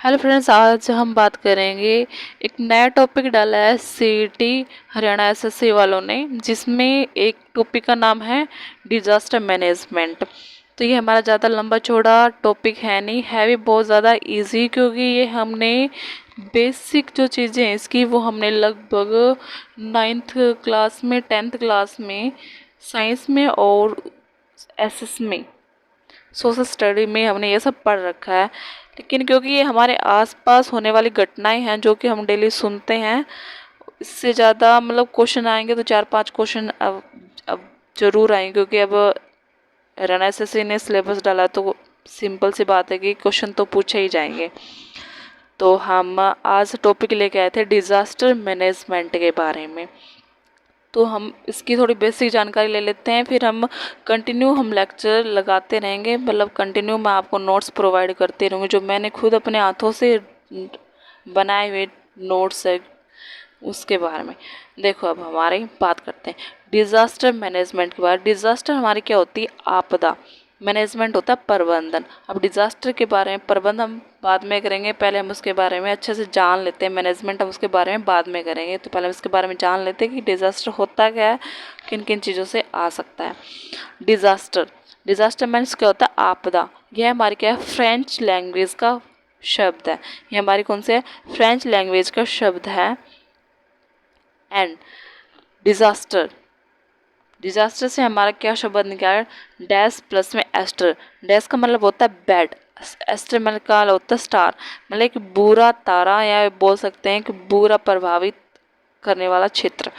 Hello friends, आज हम बात करेंगे। एक नया टॉपिक डाला है सीईटी हरियाणा एसएससी वालों ने, जिसमें एक टॉपिक का नाम है डिजास्टर मैनेजमेंट। तो ये हमारा ज़्यादा लंबा चौड़ा टॉपिक है नहीं, है भी बहुत ज़्यादा इजी, क्योंकि ये हमने बेसिक जो चीज़ें हैं इसकी वो हमने लगभग 9th क्लास में 10th क्लास में साइंस में और एसएस में सोशल स्टडी में हमने ये सब पढ़ रखा है। लेकिन क्योंकि ये हमारे आसपास होने वाली घटनाएं हैं जो कि हम डेली सुनते हैं, इससे ज़्यादा मतलब क्वेश्चन आएंगे तो 4-5 क्वेश्चन अब ज़रूर आएंगे, क्योंकि अब रन एसएससी ने सिलेबस डाला, तो सिंपल सी बात है कि क्वेश्चन तो पूछे ही जाएंगे। तो हम आज टॉपिक लेके आए थे डिज़ास्टर मैनेजमेंट के बारे में। तो हम इसकी थोड़ी बेसिक जानकारी ले लेते हैं, फिर हम लेक्चर लगाते रहेंगे, मतलब कंटिन्यू मैं आपको नोट्स प्रोवाइड करते रहूँगी जो मैंने खुद अपने हाथों से बनाए हुए नोट्स है उसके बारे में। देखो, अब हमारी बात करते हैं डिज़ास्टर मैनेजमेंट के बारे में। डिज़ास्टर हमारी क्या होती है? आपदा। मैनेजमेंट होता है प्रबंधन। अब डिज़ास्टर के बारे में प्रबंधन हम बाद में करेंगे, पहले हम उसके बारे में अच्छे से जान लेते हैं। मैनेजमेंट हम उसके बारे में बाद में करेंगे, तो पहले हम उसके बारे में जान लेते हैं कि डिज़ास्टर होता क्या है, किन किन चीज़ों से आ सकता है। डिज़ास्टर डिज़ास्टर मीन्स क्या होता है? आपदा। यह हमारी क्या है? फ्रेंच लैंग्वेज का शब्द है। ये हमारी कौन से है? फ्रेंच लैंग्वेज का शब्द है। एंड डिज़ास्टर डिजास्टर से हमारा क्या शब्द निकाला? डैश प्लस में एस्टर। डैश का मतलब होता है बैड, एस्टर मतलब का होता है स्टार, मतलब एक बुरा तारा, या बोल सकते हैं कि बुरा प्रभावित करने वाला क्षेत्र।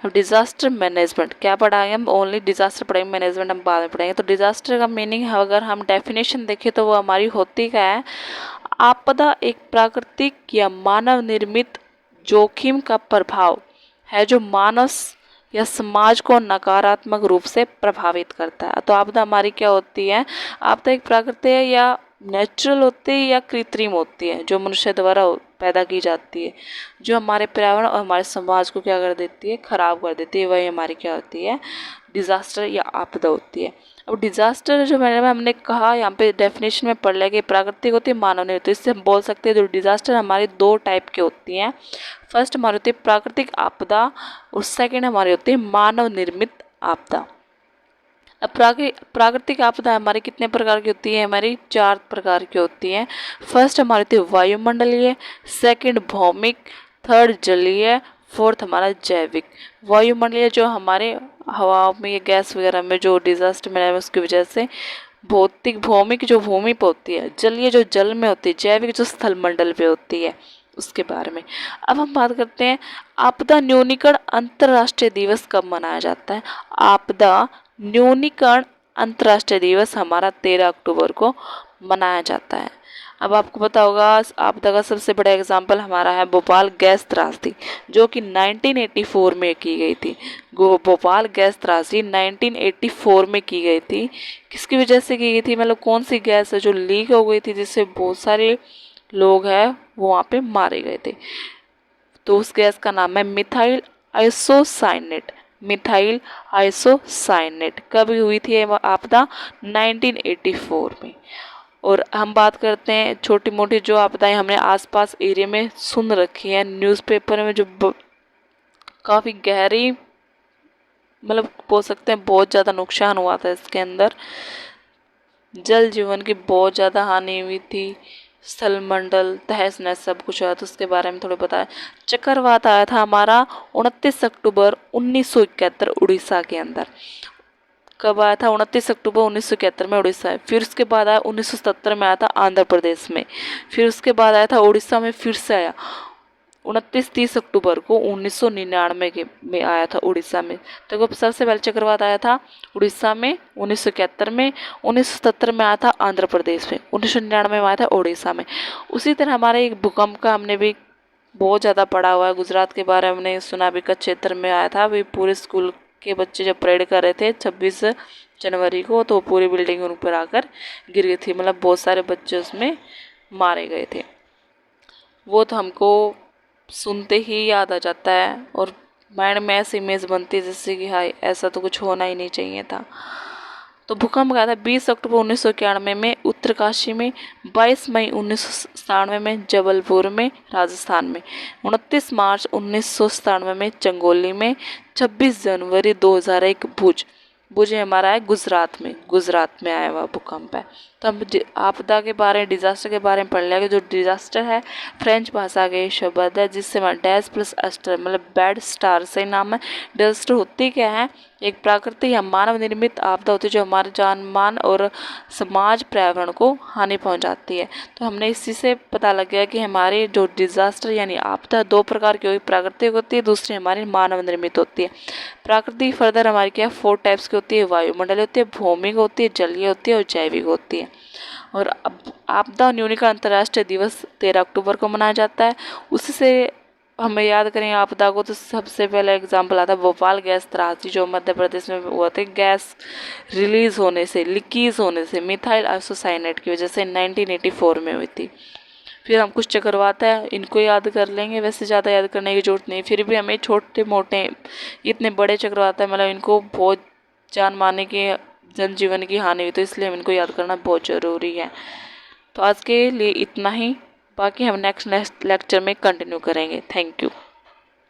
अब डिजास्टर मैनेजमेंट क्या पढ़ाएंगे हम? ओनली डिजास्टर पढ़ेंगे, मैनेजमेंट हम बाद में पढ़ेंगे। तो डिजास्टर का मीनिंग है, अगर हम डेफिनेशन देखें तो वो हमारी होती क्या है? आपदा एक प्राकृतिक या मानव निर्मित जोखिम का प्रभाव है जो मानव या समाज को नकारात्मक रूप से प्रभावित करता है। तो आपदा हमारी क्या होती है? आपदा एक प्राकृतिक है या नेचुरल होती है या कृत्रिम होती है, जो मनुष्य द्वारा पैदा की जाती है, जो हमारे पर्यावरण और हमारे समाज को क्या कर देती है? खराब कर देती है। वही हमारी क्या होती है? डिजास्टर या आपदा होती है। अब डिजास्टर जो मैंने हमने कहा यहाँ पे डेफिनेशन में पढ़ लिया कि प्राकृतिक होती है, मानव निर्मित। तो इससे हम बोल सकते हैं जो डिजास्टर हमारी दो टाइप की होती हैं। फर्स्ट हमारी होती है प्राकृतिक आपदा, और सेकंड हमारी होती है मानव निर्मित आपदा। अब प्राकृतिक आपदा हमारी कितने प्रकार की होती है? हमारी 4 प्रकार की होती है। फर्स्ट हमारी होती है वायुमंडलीय, सेकंड भौमिक, थर्ड जलीय, फोर्थ हमारा जैविक। वायुमंडलीय जो हमारे हवा में, ये गैस वगैरह में जो डिजास्टर में है उसकी वजह से। भौतिक भौमिक जो भूमि पे होती है। जलीय जो जल में होती है। जैविक जो स्थल मंडल पे होती है, उसके बारे में। अब हम बात करते हैं आपदा न्यूनीकरण अंतर्राष्ट्रीय दिवस कब मनाया जाता है? आपदा न्यूनीकरण अंतर्राष्ट्रीय दिवस हमारा 13 अक्टूबर को मनाया जाता है। अब आपको पता होगा आपदा का सबसे बड़ा एग्जाम्पल हमारा है भोपाल गैस त्रासदी, जो कि 1984 में की गई थी। भोपाल गैस त्रासदी 1984 में की गई थी। किसकी वजह से की गई थी? मतलब कौन सी गैस है जो लीक हो गई थी, जिससे बहुत सारे लोग हैं वो वहाँ पे मारे गए थे। तो उस गैस का नाम है मिथाइल आइसोसाइनेट। Methyl isocyanate. कब हुई थी ये आपदा? 1984 में। और हम बात करते हैं छोटी मोटी जो आपदाएं हमने आसपास एरिया में सुन रखी है न्यूज़पेपर में, जो काफ़ी गहरी, मतलब बोल सकते हैं बहुत ज़्यादा नुकसान हुआ था इसके अंदर। जल जीवन की बहुत ज़्यादा हानि हुई थी, स्थल मंडल तहस नहस सब कुछ हुआ, तो उसके बारे में थोड़ा बताया। चक्रवात आया था हमारा 29 अक्टूबर 1971 उड़ीसा के अंदर। कब आया था? 29 अक्टूबर 1971 में उड़ीसा। फिर उसके बाद आया 1977 में आया था आंध्र प्रदेश में। फिर उसके बाद आया था उड़ीसा में, फिर से आया 29-30 अक्टूबर को 1999 के में आया था उड़ीसा में। तो सबसे पहले चक्रवात आया था उड़ीसा में 1971 में, 1977 में आया था आंध्र प्रदेश में, 1999 में आया था उड़ीसा में। उसी तरह हमारे एक भूकंप का हमने भी बहुत ज़्यादा पढ़ा हुआ है। गुजरात के बारे में हमने सुना भी, कच्छ क्षेत्र में आया था। अभी पूरे स्कूल के बच्चे जब परेड कर रहे थे 26 जनवरी को, तो पूरी बिल्डिंग उन पर आकर गिर गई थी, मतलब बहुत सारे बच्चे उसमें मारे गए थे। वो तो हमको सुनते ही याद आ जाता है, और माइंड में ऐसी इमेज बनती है जैसे कि हाय ऐसा तो कुछ होना ही नहीं चाहिए था। तो भूकंप आया था 20 अक्टूबर 1991 में उत्तरकाशी में, 22 मई 1997 में जबलपुर में राजस्थान में, 29 मार्च 1997 में चंगोली में, 26 जनवरी 2001 भुज हमारा है गुजरात में आया हुआ भूकंप है। तो हम आपदा के बारे में, डिजास्टर के बारे में पढ़ लिया कि जो डिजास्टर है फ्रेंच भाषा का शब्द है जिससे डैश प्लस अस्टर मतलब बैड स्टार से नाम है। डिजास्टर होती क्या है, एक प्राकृतिक या मानव निर्मित आपदा होती है जो हमारे जान मान और समाज पर्यावरण को हानि पहुंचाती है। तो हमने इसी से पता लग गया कि हमारे जो डिजास्टर यानी आपदा दो प्रकार की होती है, प्राकृतिक होती है, दूसरी हमारी मानव निर्मित होती है। प्राकृतिक फर्दर हमारी क्या 4 टाइप्स की होती है, वायुमंडलीय होती है, भौमिक होती है, जलीय होती है और जैविक होती है। और अब आपदा न्यूनीकरण अंतर्राष्ट्रीय दिवस 13 अक्टूबर को मनाया जाता है। उसी से हमें याद करें आपदा को तो सबसे पहला एग्जाम्पल आता है भोपाल गैस त्रासदी जो मध्य प्रदेश में हुआ था, गैस रिलीज होने से, लीकेज होने से, मिथाइल आइसोसाइनेट की वजह से 1984 में हुई थी। फिर हम कुछ चक्रवात है इनको याद कर लेंगे, वैसे ज़्यादा याद करने की जरूरत नहीं, फिर भी हमें छोटे मोटे इतने बड़े चक्रवात है मतलब इनको बहुत जान मारने की, जनजीवन की हानि हुई, तो इसलिए हम इनको याद करना बहुत ज़रूरी है। तो आज के लिए इतना ही, बाकी हम नेक्स्ट लेक्चर में कंटिन्यू करेंगे। Thank you.